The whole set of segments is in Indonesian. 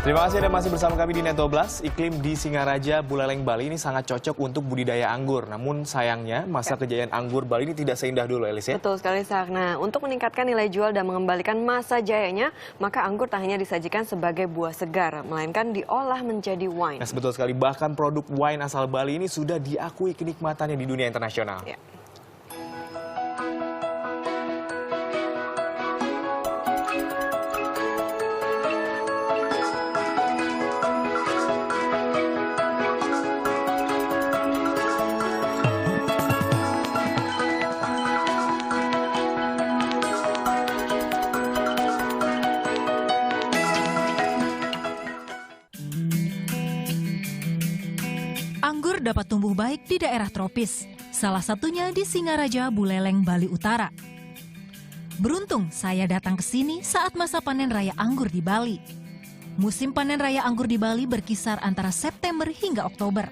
Terima kasih Anda masih bersama kami di Net12. Iklim di Singaraja, Buleleng, Bali ini sangat cocok untuk budidaya anggur. Namun sayangnya masa kejayaan anggur Bali ini tidak seindah dulu, Elis ya? Betul sekali, Sak. Nah, untuk meningkatkan nilai jual dan mengembalikan masa jayanya, maka anggur tak hanya disajikan sebagai buah segar, melainkan diolah menjadi wine. Nah, betul sekali. Bahkan produk wine asal Bali ini sudah diakui kenikmatannya di dunia internasional. Ya. Anggur dapat tumbuh baik di daerah tropis, salah satunya di Singaraja, Buleleng, Bali Utara. Beruntung saya datang ke sini saat masa panen raya anggur di Bali. Musim panen raya anggur di Bali berkisar antara September hingga Oktober.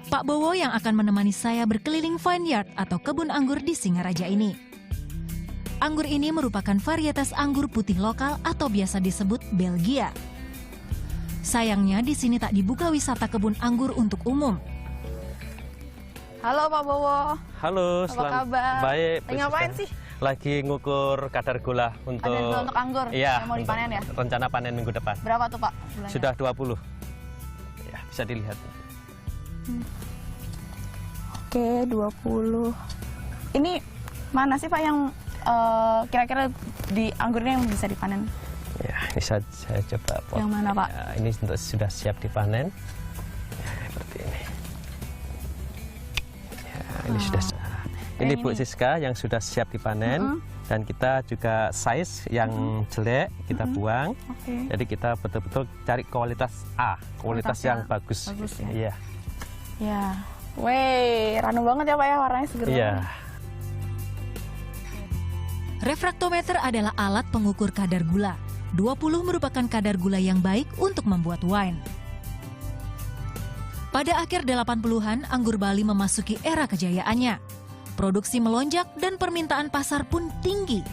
Pak Bowo yang akan menemani saya berkeliling vineyard atau kebun anggur di Singaraja ini. Anggur ini merupakan varietas anggur putih lokal atau biasa disebut Belgia. Sayangnya di sini tak dibuka wisata kebun anggur untuk umum. Halo Pak Bowo. Halo, apa kabar? Baik. Lagi ngapain sih? Lagi ngukur kadar gula untuk anggur iya, yang mau dipanen ya? Rencana panen minggu depan. Berapa tuh Pak? Gulanya? Sudah 20. Ya, bisa dilihat. Oke, 20. Ini mana sih Pak yang kira-kira di anggurnya yang bisa dipanen? Ya, ini saya coba potong. Yang mana Pak? Ya, ini sudah siap dipanen. Ya, seperti ini. Ya, ini sudah. Ini Bu Siska yang sudah siap dipanen. Dan kita juga size yang jelek kita buang. Jadi kita betul-betul cari kualitas A, kualitas yang bagus. Bagus ya. Iya. Ya. Wey, ranu banget ya Pak ya, warnanya seger Iya. banget. Refraktometer adalah alat pengukur kadar gula. 20 merupakan kadar gula yang baik untuk membuat wine. Pada akhir 80-an, anggur Bali memasuki era kejayaannya. Produksi melonjak dan permintaan pasar pun tinggi.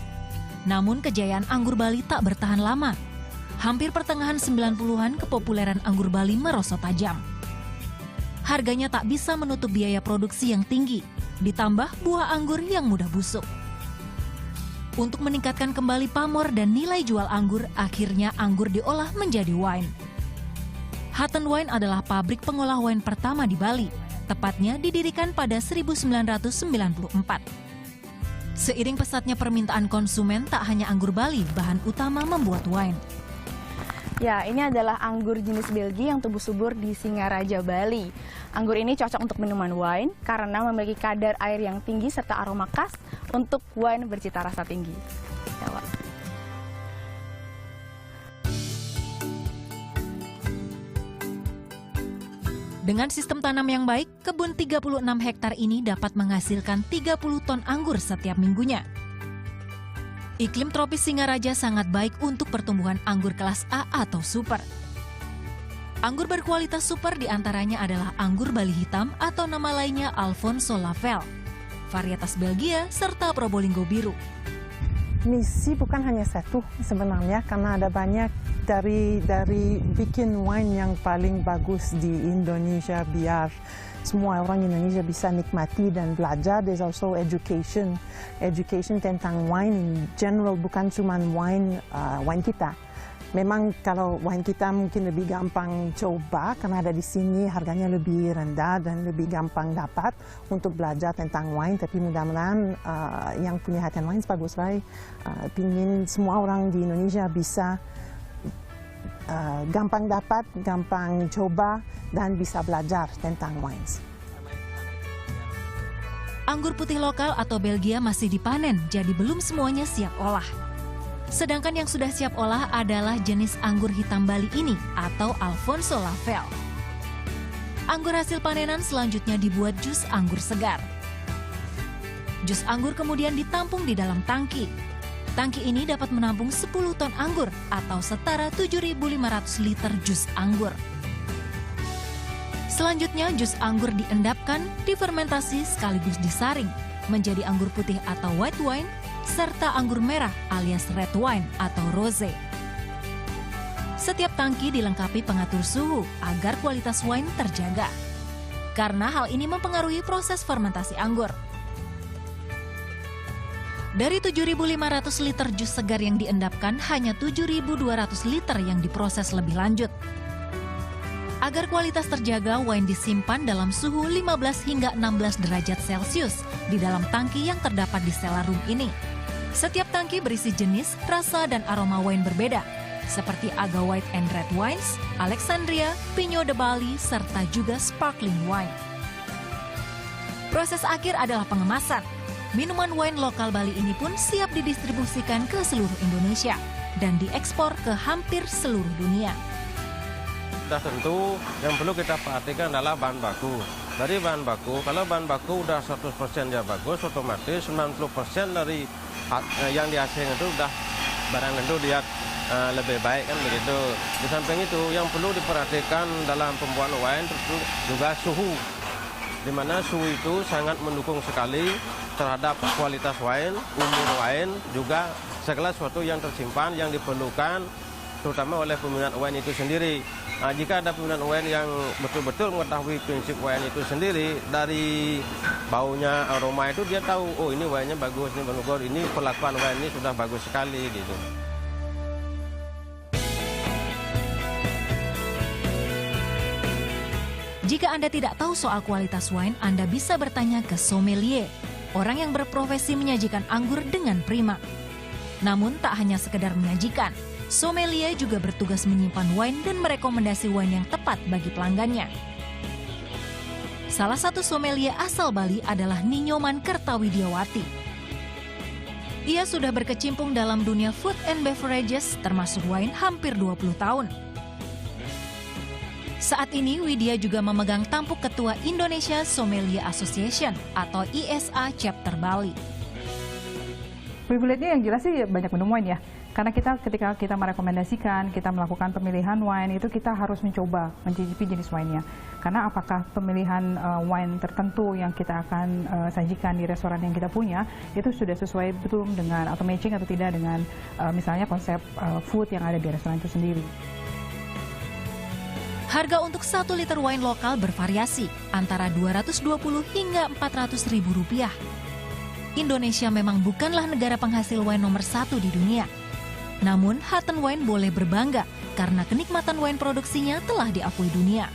Namun kejayaan anggur Bali tak bertahan lama. Hampir pertengahan 90-an, kepopuleran anggur Bali merosot tajam. Harganya tak bisa menutup biaya produksi yang tinggi, ditambah buah anggur yang mudah busuk. Untuk meningkatkan kembali pamor dan nilai jual anggur, akhirnya anggur diolah menjadi wine. Hutton Wine adalah pabrik pengolah wine pertama di Bali, tepatnya didirikan pada 1994. Seiring pesatnya permintaan konsumen, tak hanya anggur Bali bahan utama membuat wine. Ya, ini adalah anggur jenis Belgia yang tumbuh subur di Singaraja, Bali. Anggur ini cocok untuk minuman wine karena memiliki kadar air yang tinggi serta aroma khas untuk wine bercita rasa tinggi. Ya, Pak. Dengan sistem tanam yang baik, kebun 36 hektar ini dapat menghasilkan 30 ton anggur setiap minggunya. Iklim tropis Singaraja sangat baik untuk pertumbuhan anggur kelas A atau super. Anggur berkualitas super diantaranya adalah anggur Bali hitam atau nama lainnya Alfonso Lavel, varietas Belgia, serta Probolinggo biru. Misi bukan hanya satu sebenarnya, karena ada banyak dari bikin wine yang paling bagus di Indonesia biar semua orang Indonesia bisa nikmati dan belajar. There's also education tentang wine in general, bukan cuma wine kita. Memang kalau wine kita mungkin lebih gampang coba karena ada di sini, harganya lebih rendah dan lebih gampang dapat untuk belajar tentang wine. Tapi mudah-mudahan yang punya hati wine bagus sekali, pingin semua orang di Indonesia bisa gampang dapat, gampang coba, dan bisa belajar tentang wines. Anggur putih lokal atau Belgia masih dipanen, jadi belum semuanya siap olah. Sedangkan yang sudah siap olah adalah jenis anggur hitam Bali ini atau Alfonso Lavel. Anggur hasil panenan selanjutnya dibuat jus anggur segar. Jus anggur kemudian ditampung di dalam tangki. Tangki ini dapat menampung 10 ton anggur atau setara 7.500 liter jus anggur. Selanjutnya jus anggur diendapkan, difermentasi sekaligus disaring menjadi anggur putih atau white wine serta anggur merah alias red wine atau rosé. Setiap tangki dilengkapi pengatur suhu agar kualitas wine terjaga. Karena hal ini mempengaruhi proses fermentasi anggur. Dari 7.500 liter jus segar yang diendapkan, hanya 7.200 liter yang diproses lebih lanjut. Agar kualitas terjaga, wine disimpan dalam suhu 15 hingga 16 derajat Celcius di dalam tangki yang terdapat di cellar room ini. Setiap tangki berisi jenis, rasa, dan aroma wine berbeda, seperti Aga White and Red Wines, Alexandria, Pinot de Bali, serta juga sparkling wine. Proses akhir adalah pengemasan. Minuman wine lokal Bali ini pun siap didistribusikan ke seluruh Indonesia dan diekspor ke hampir seluruh dunia. Sudah tentu yang perlu kita perhatikan adalah bahan baku. Dari bahan baku, kalau bahan baku udah 100% dia bagus, otomatis 90% dari yang dihasilkan itu udah barang tentu dia lebih baik kan begitu. Di samping itu yang perlu diperhatikan dalam pembuatan wine tentu juga suhu, di mana suhu itu sangat mendukung sekali terhadap kualitas wine, umur wine, juga segala sesuatu yang tersimpan yang diperlukan terutama oleh peminat wine itu sendiri. Nah, jika ada peminat wine yang betul-betul mengetahui prinsip wine itu sendiri, dari baunya, aroma itu dia tahu, oh ini wine-nya bagus, ini bagus, ini perlakuan wine ini sudah bagus sekali gitu. Jika Anda tidak tahu soal kualitas wine, Anda bisa bertanya ke sommelier, orang yang berprofesi menyajikan anggur dengan prima. Namun tak hanya sekedar menyajikan, sommelier juga bertugas menyimpan wine dan merekomendasi wine yang tepat bagi pelanggannya. Salah satu sommelier asal Bali adalah Ninyoman Kertawidiawati. Ia sudah berkecimpung dalam dunia food and beverages termasuk wine hampir 20 tahun. Saat ini Widya juga memegang tampuk Ketua Indonesia Sommelier Association atau ISA Chapter Bali. Privilege-nya yang jelas sih banyak minum wine ya. Karena ketika kita merekomendasikan, kita melakukan pemilihan wine itu kita harus mencoba mencicipi jenis wine-nya. Karena apakah pemilihan wine tertentu yang kita akan sajikan di restoran yang kita punya itu sudah sesuai betul dengan atau matching atau tidak dengan misalnya konsep food yang ada di restoran itu sendiri. Harga untuk 1 liter wine lokal bervariasi antara 220 hingga 400 ribu rupiah. Indonesia memang bukanlah negara penghasil wine nomor 1 di dunia. Namun Hutton Wine boleh berbangga karena kenikmatan wine produksinya telah diakui dunia.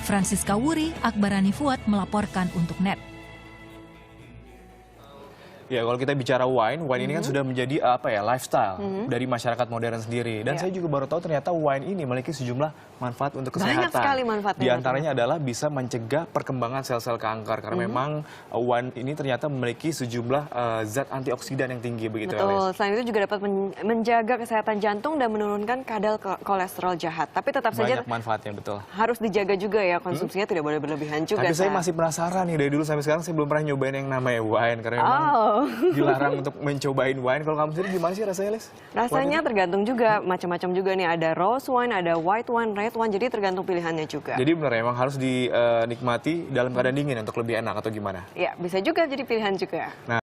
Francisca Wuri, Akbarani Fuad melaporkan untuk NET. Ya, kalau kita bicara wine ini kan sudah menjadi lifestyle dari masyarakat modern sendiri. Dan saya juga baru tahu ternyata wine ini memiliki sejumlah manfaat untuk kesehatan. Banyak sekali manfaatnya. Di antaranya adalah bisa mencegah perkembangan sel-sel kanker karena memang wine ini ternyata memiliki sejumlah zat antioksidan yang tinggi begitu. Betul. Selain itu juga dapat menjaga kesehatan jantung dan menurunkan kadar kolesterol jahat. Tapi tetap saja banyak manfaatnya, betul. Harus dijaga juga ya, konsumsinya tidak boleh berlebihan juga. Tapi saya masih penasaran nih, dari dulu sampai sekarang saya belum pernah nyobain yang namanya wine karena memang dilarang untuk mencobain wine. Kalau kamu sendiri gimana sih rasanya, Les? Rasanya tergantung juga, macam-macam juga nih. Ada rose wine, ada white wine, red wine, jadi tergantung pilihannya juga. Jadi benar emang harus dinikmati dalam keadaan dingin untuk lebih enak atau gimana? Ya, bisa juga jadi pilihan juga. Nah,